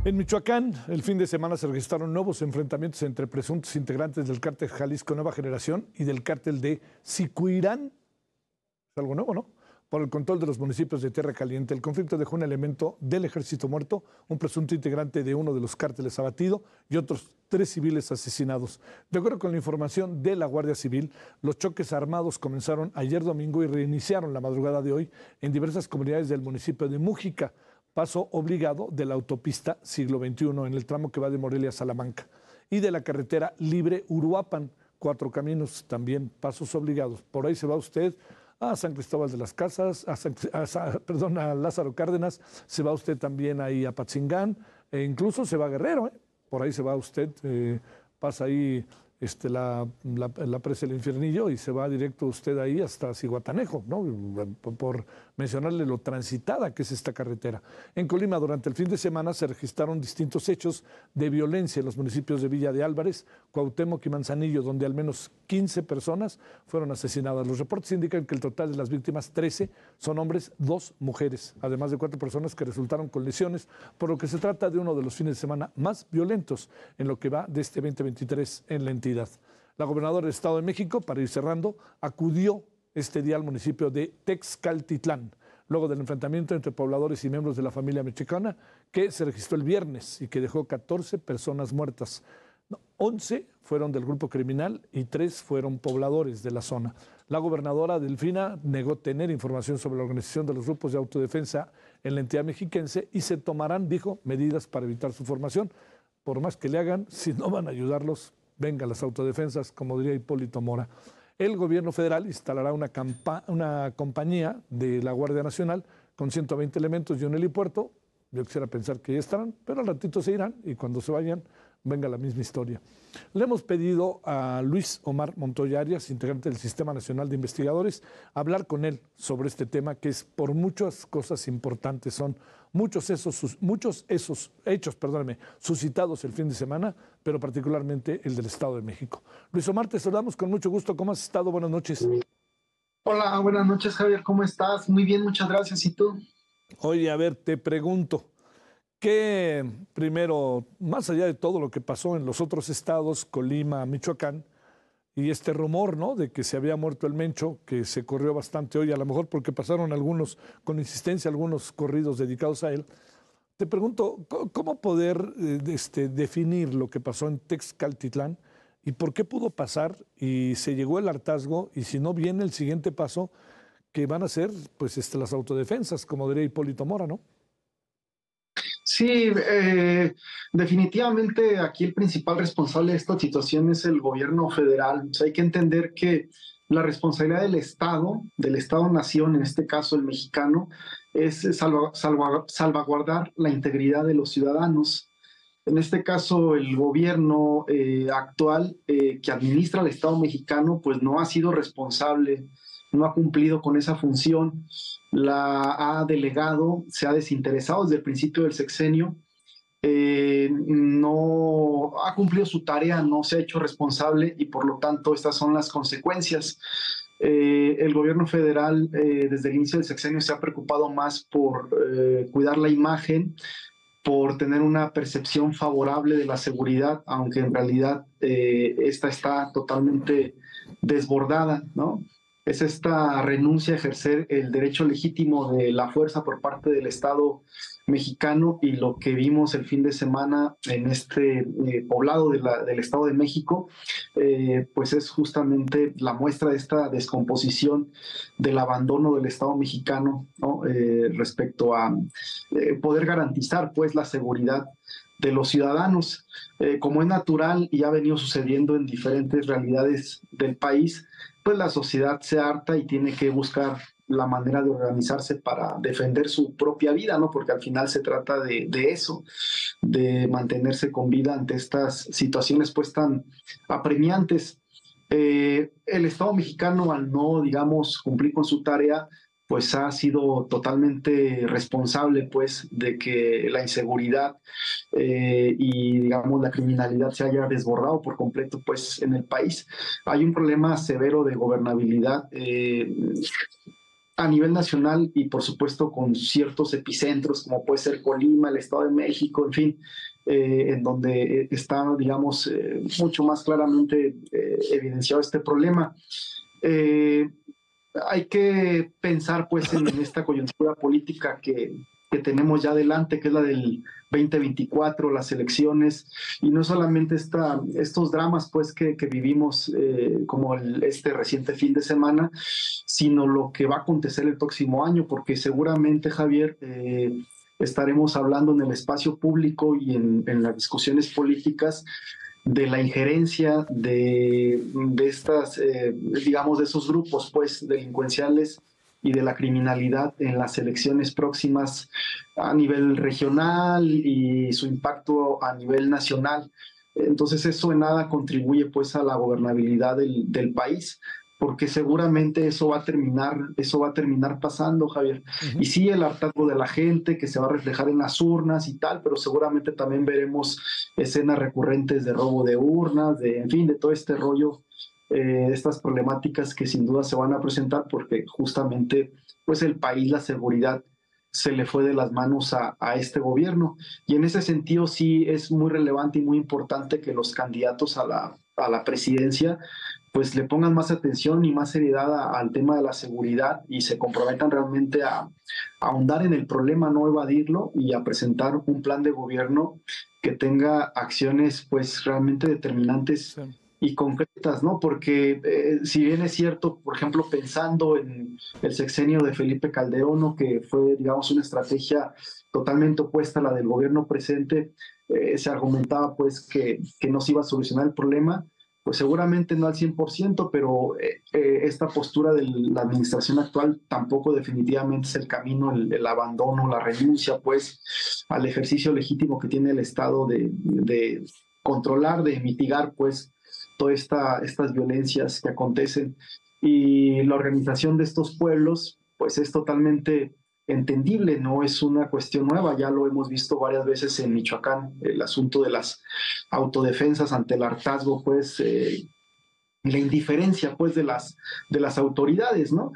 En Michoacán, el fin de semana se registraron nuevos enfrentamientos entre presuntos integrantes del cártel Jalisco Nueva Generación y del cártel de Sicuirán. Es algo nuevo, ¿no? Por el control de los municipios de Tierra Caliente. El conflicto dejó un elemento del ejército muerto, un presunto integrante de uno de los cárteles abatido y otros 3 civiles asesinados. De acuerdo con la información de la Guardia Civil, los choques armados comenzaron ayer domingo y reiniciaron la madrugada de hoy en diversas comunidades del municipio de Mújica, paso obligado de la autopista Siglo XXI en el tramo que va de Morelia a Salamanca, y de la carretera Libre Uruapan, 4 caminos, también pasos obligados. Por ahí se va usted a San Cristóbal de las Casas, a Lázaro Cárdenas, se va usted también ahí a Patzingán, e incluso se va a Guerrero, por ahí se va usted, pasa ahí la presa del Infiernillo y se va directo usted ahí hasta Zihuatanejo, ¿no? Por mencionarle lo transitada que es esta carretera. En Colima, durante el fin de semana se registraron distintos hechos de violencia en los municipios de Villa de Álvarez, Cuauhtémoc y Manzanillo, donde al menos 15 personas fueron asesinadas. Los reportes indican que el total de las víctimas, 13, son hombres, 2 mujeres, además de 4 personas que resultaron con lesiones, por lo que se trata de uno de los fines de semana más violentos en lo que va de este 2023 en la entidad. La gobernadora del Estado de México, para ir cerrando, acudió este día al municipio de Texcaltitlán, luego del enfrentamiento entre pobladores y miembros de la familia mexicana que se registró el viernes y que dejó 14 personas muertas. 11 fueron del grupo criminal y 3 fueron pobladores de la zona. La gobernadora Delfina negó tener información sobre la organización de los grupos de autodefensa en la entidad mexiquense y se tomarán, dijo, medidas para evitar su formación. Por más que le hagan, si no van a ayudarlos, venga las autodefensas, como diría Hipólito Mora. El gobierno federal instalará una compañía de la Guardia Nacional con 120 elementos y un helipuerto. Yo quisiera pensar que ya estarán, pero al ratito se irán y cuando se vayan, venga la misma historia. Le hemos pedido a Luis Omar Montoya Arias, integrante del Sistema Nacional de Investigadores, hablar con él sobre este tema que es por muchas cosas importantes. Son muchos esos hechos, suscitados el fin de semana, pero particularmente el del Estado de México. Luis Omar, te saludamos con mucho gusto. ¿Cómo has estado? Buenas noches. Hola, buenas noches, Javier. ¿Cómo estás? Muy bien, muchas gracias. ¿Y tú? Oye, a ver, te pregunto, ¿qué primero, más allá de todo lo que pasó en los otros estados, Colima, Michoacán, y este rumor, ¿no?, de que se había muerto el Mencho, que se corrió bastante hoy, a lo mejor porque pasaron algunos, con insistencia, algunos corridos dedicados a él? Te pregunto, ¿cómo poder definir lo que pasó en Texcaltitlán y por qué pudo pasar y se llegó el hartazgo y si no viene el siguiente paso que van a ser pues las autodefensas, como diría Hipólito Mora, ¿no? Sí, definitivamente aquí el principal responsable de esta situación es el gobierno federal. O sea, hay que entender que la responsabilidad del Estado-nación, en este caso el mexicano, es salvaguardar la integridad de los ciudadanos. En este caso, el gobierno actual que administra el Estado mexicano, pues no ha sido responsable, no ha cumplido con esa función, la ha delegado, se ha desinteresado desde el principio del sexenio, no ha cumplido su tarea, no se ha hecho responsable y por lo tanto estas son las consecuencias. El gobierno federal desde el inicio del sexenio se ha preocupado más por cuidar la imagen, por tener una percepción favorable de la seguridad, aunque en realidad esta está totalmente desbordada, ¿no? Es esta renuncia a ejercer el derecho legítimo de la fuerza por parte del Estado mexicano y lo que vimos el fin de semana en este poblado del Estado de México, pues es justamente la muestra de esta descomposición del abandono del Estado mexicano, ¿no? Respecto a poder garantizar pues la seguridad de los ciudadanos. Como es natural y ha venido sucediendo en diferentes realidades del país, pues la sociedad se harta y tiene que buscar la manera de organizarse para defender su propia vida, ¿no? Porque al final se trata de eso, de mantenerse con vida ante estas situaciones pues tan apremiantes. El Estado mexicano, al no, digamos, cumplir con su tarea, pues ha sido totalmente responsable pues de que la inseguridad y digamos la criminalidad se haya desbordado por completo pues en el país. Hay un problema severo de gobernabilidad a nivel nacional y por supuesto con ciertos epicentros como puede ser Colima, el Estado de México, en fin, en donde está, digamos, mucho más claramente evidenciado este problema. Eh, Hay que pensar pues en esta coyuntura política que tenemos ya adelante, que es la del 2024, las elecciones, y no solamente estos dramas pues que vivimos como este reciente fin de semana, sino lo que va a acontecer el próximo año, porque seguramente, Javier, estaremos hablando en el espacio público y en las discusiones políticas de la injerencia de estas, digamos, de esos grupos, pues, delincuenciales y de la criminalidad en las elecciones próximas a nivel regional y su impacto a nivel nacional. Entonces eso en nada contribuye pues a la gobernabilidad del país, porque seguramente eso va a terminar pasando, Javier. Y sí, el hartazgo de la gente que se va a reflejar en las urnas y tal, pero seguramente también veremos escenas recurrentes de robo de urnas, en fin, de todo este rollo, estas problemáticas que sin duda se van a presentar porque justamente pues el país, la seguridad se le fue de las manos a este gobierno. Y en ese sentido sí es muy relevante y muy importante que los candidatos a la presidencia pues le pongan más atención y más seriedad al tema de la seguridad y se comprometan realmente a ahondar en el problema, no evadirlo y a presentar un plan de gobierno que tenga acciones pues realmente determinantes Sí. y concretas, ¿no? Porque si bien es cierto, por ejemplo, pensando en el sexenio de Felipe Calderón, ¿no? Que fue, digamos, una estrategia totalmente opuesta a la del gobierno presente, se argumentaba pues que no se iba a solucionar el problema, pues seguramente no al 100%, pero esta postura de la administración actual tampoco definitivamente es el camino, el abandono, la renuncia pues al ejercicio legítimo que tiene el Estado de controlar, de mitigar pues todas estas violencias que acontecen. Y la organización de estos pueblos pues es totalmente entendible, no es una cuestión nueva, ya lo hemos visto varias veces en Michoacán, el asunto de las autodefensas ante el hartazgo, pues la indiferencia pues de las autoridades, ¿no?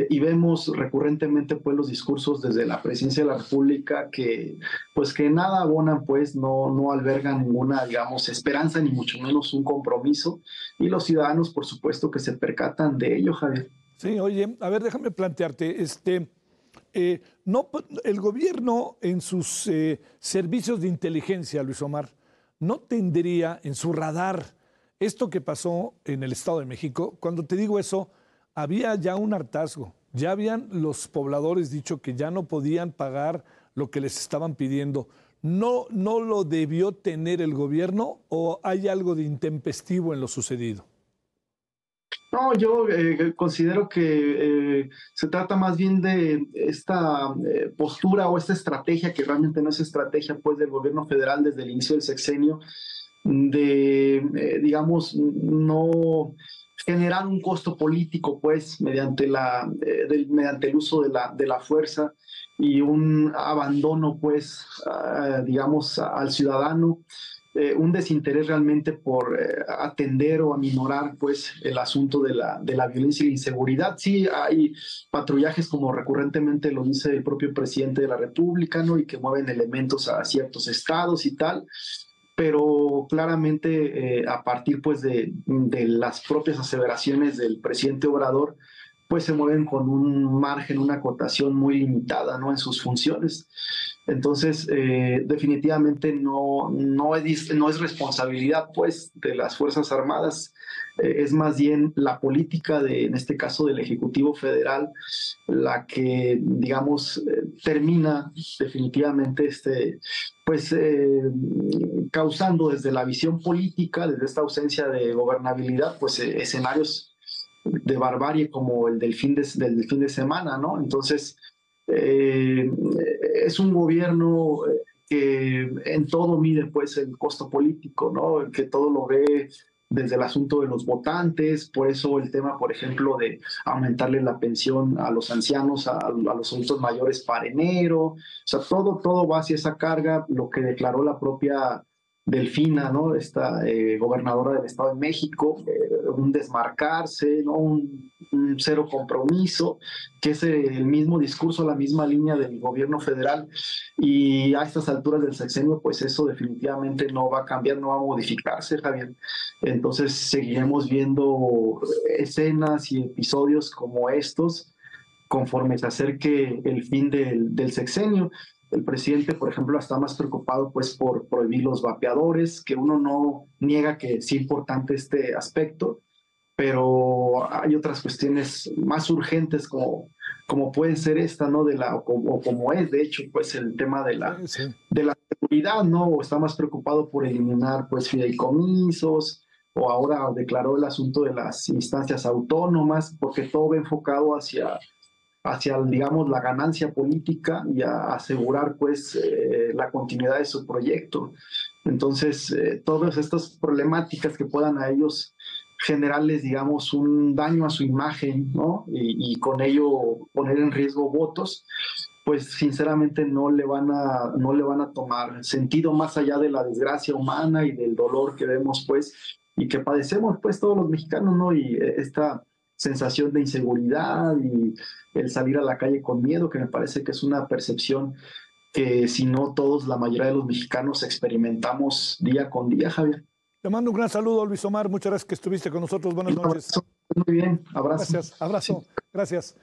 Y vemos recurrentemente pues los discursos desde la presidencia de la República que pues que nada abonan pues, no albergan ninguna, digamos, esperanza ni mucho menos un compromiso y los ciudadanos por supuesto que se percatan de ello, Javier. Sí, oye, a ver, déjame plantearte, no, el gobierno en sus servicios de inteligencia, Luis Omar, no tendría en su radar esto que pasó en el Estado de México. Cuando te digo eso, había ya un hartazgo, ya habían los pobladores dicho que ya no podían pagar lo que les estaban pidiendo. ¿No lo debió tener el gobierno o hay algo de intempestivo en lo sucedido? No, yo considero que se trata más bien de esta postura o esta estrategia, que realmente no es estrategia pues del gobierno federal desde el inicio del sexenio, de, digamos, no generar un costo político pues mediante, mediante el uso de la fuerza y un abandono pues, digamos, al ciudadano, un desinterés realmente por atender o aminorar pues el asunto de la violencia y la inseguridad. Sí, hay patrullajes como recurrentemente lo dice el propio presidente de la República, ¿no? Y que mueven elementos a ciertos estados y tal, pero claramente a partir pues de las propias aseveraciones del presidente Obrador, pues se mueven con un margen, una acotación muy limitada, ¿no? En sus funciones. Entonces, definitivamente no es responsabilidad, pues, de las Fuerzas Armadas, es más bien la política en este caso, del Ejecutivo Federal, la que, digamos, termina definitivamente, pues, causando desde la visión política, desde esta ausencia de gobernabilidad, pues, escenarios de barbarie como el del fin de semana, ¿no? Entonces, eh, es un gobierno que en todo mide pues el costo político, ¿no? Que todo lo ve desde el asunto de los votantes, por eso el tema, por ejemplo, de aumentarle la pensión a los ancianos, a los adultos mayores para enero, o sea, todo va hacia esa carga, lo que declaró la propia Delfina, ¿no? Esta gobernadora del Estado de México, un desmarcarse, ¿no? Un cero compromiso, que es el mismo discurso, la misma línea del gobierno federal. Y a estas alturas del sexenio, pues eso definitivamente no va a cambiar, no va a modificarse, Javier. Entonces seguiremos viendo escenas y episodios como estos conforme se acerque el fin del sexenio. El presidente, por ejemplo, está más preocupado pues por prohibir los vapeadores, que uno no niega que es importante este aspecto, pero hay otras cuestiones más urgentes como puede ser esta, ¿no? O como es, de hecho, pues el tema de la seguridad, ¿no? O está más preocupado por eliminar pues fideicomisos, o ahora declaró el asunto de las instancias autónomas, porque todo va enfocado hacia, digamos, la ganancia política y a asegurar, pues, la continuidad de su proyecto. Entonces, todas estas problemáticas que puedan a ellos generarles, digamos, un daño a su imagen, ¿no? Y con ello poner en riesgo votos, pues sinceramente no le van a tomar sentido más allá de la desgracia humana y del dolor que vemos, pues, y que padecemos, pues, todos los mexicanos, ¿no? Y esta sensación de inseguridad y el salir a la calle con miedo, que me parece que es una percepción que si no todos, la mayoría de los mexicanos experimentamos día con día, Javier. Te mando un gran saludo, Luis Omar. Muchas gracias que estuviste con nosotros. Buenas noches. Muy bien, abrazo. Gracias, abrazo. Gracias.